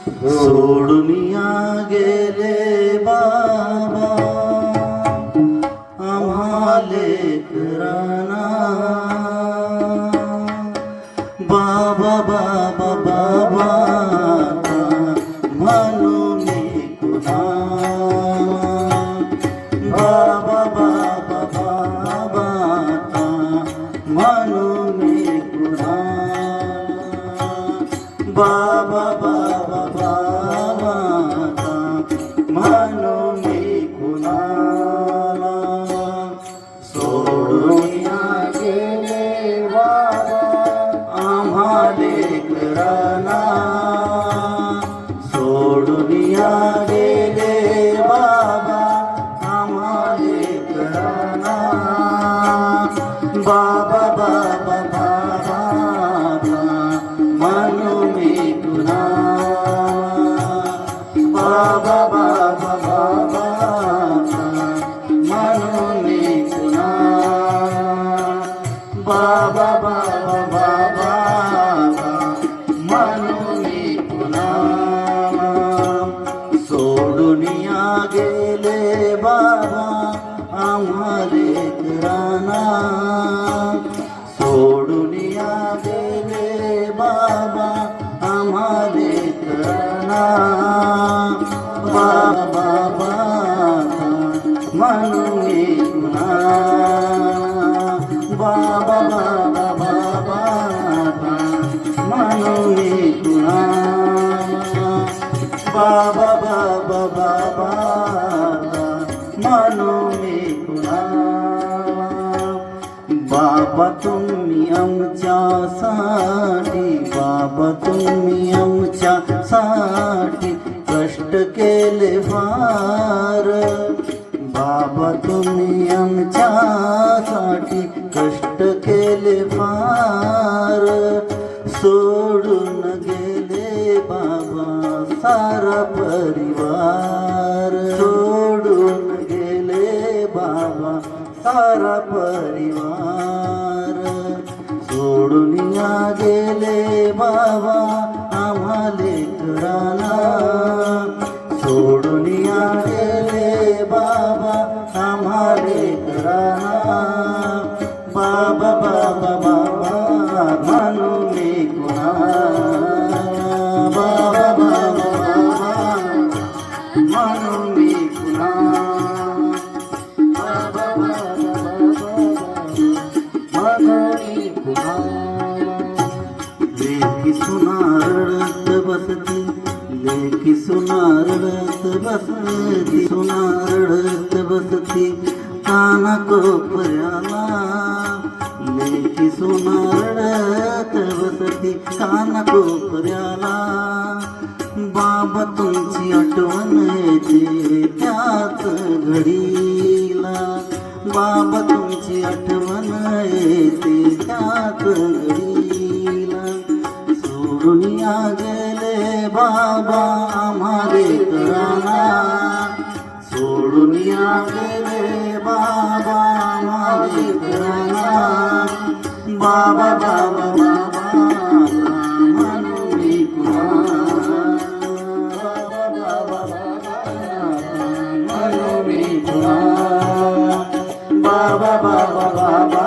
सोडून गेले बाबा आम्हा लेकरांना. बाबा बाबा बाबा म्हणून कुणा. बाबा बाबा बाबा म्हणून कुणा. बाबा बाबा बाबा म्हणून कुणाला. सोडून गेले बाबा आम्हा लेकरांना. सोडून गेले बाबा आम्हा लेकरांना. बाबा बाबा बाबा म्हणून कुणाला. बाबा बाबा बाबा म्हणून कुणाला. बाबा बाबा बाबा म्हणून कुणाला. सोडून गेले बाबा आम्हा लेकरांना. सोडून गेले बाबा आम्हा लेकरांना. बाबा बाबा म्हणून कुणाला. बाबा बाबा बाबा म्हणून कुणाला. बाबा बाबा बाबा म्हणून कुणाला. बाबा तुम्ही आमच्यासाठी. बाबा तुम्ही आमच्यासाठी कष्ट केले फार. बाबा तुम्ही आमच्यासाठी कष्ट केले फार. सोडून गेले बाबा सारा परिवार. सोडून गेले बाबा सारा परिवार. सोडून गेले बाबा आम्हा लेकरांना. सोडून गेले बाबा आम्हा लेकरांना. बाबा बाबा बाबा म्हणून कुणाला. बाबा बाबा बाबा म्हणून कुणाला. बाबा बाबा बाबा म्हणून कुणाला. लेकी सुनारडत बसती. लेकी सुनारडत बसती. सुनारडत बसती काना कोपऱ्याला. लेकी सुनारडत बसती काना कोपऱ्याला. बाबा तुमची आठवण येते त्याच घडीला. बाबा तुमची आठवण येते त्याच घडीला. सोडून गेले बाबा आम्हा लेकरांना. सोडून गेले बाबा आम्हा लेकरांना. बाबा बाबा बाबा म्हणून कुणाला. बाबा बाबा म्हणून कुणाला. बाबा बाबा बाबा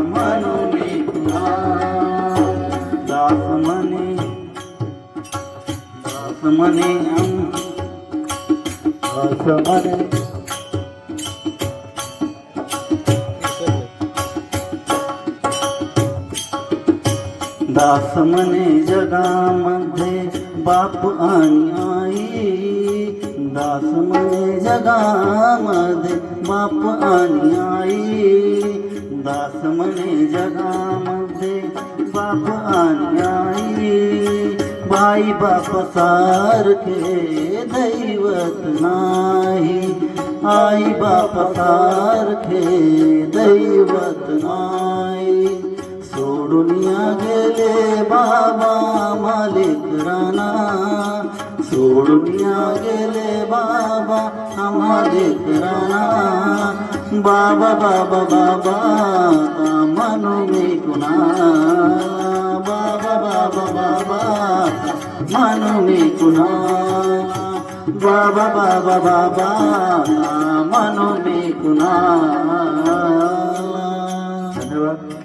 म्हणून कुणाला. दास म्हणे. दास म्हणे. दास म्हणे. दास म्हणे जगामध्ये बाप आणि आई. दास म्हणे जगामध्ये बाप आणि आई. दास म्हणे जगामध्ये बाप आणि आई. बाई बाप सारखे दैवत नाही. आई बाप सारखे दैवत नाही. सोडून गेले बाबा आम्हा लेकरांना. सोडून या गेले बाबा आम्हा लेकरांना. बाबा बाबा बाबा आता म्हणू मी कुणाला. बाबा बाबा बाबा म्हणू मी कुणाला. बाबा बाबा बाबा म्हणू मी कुणाला. धन्यवाद.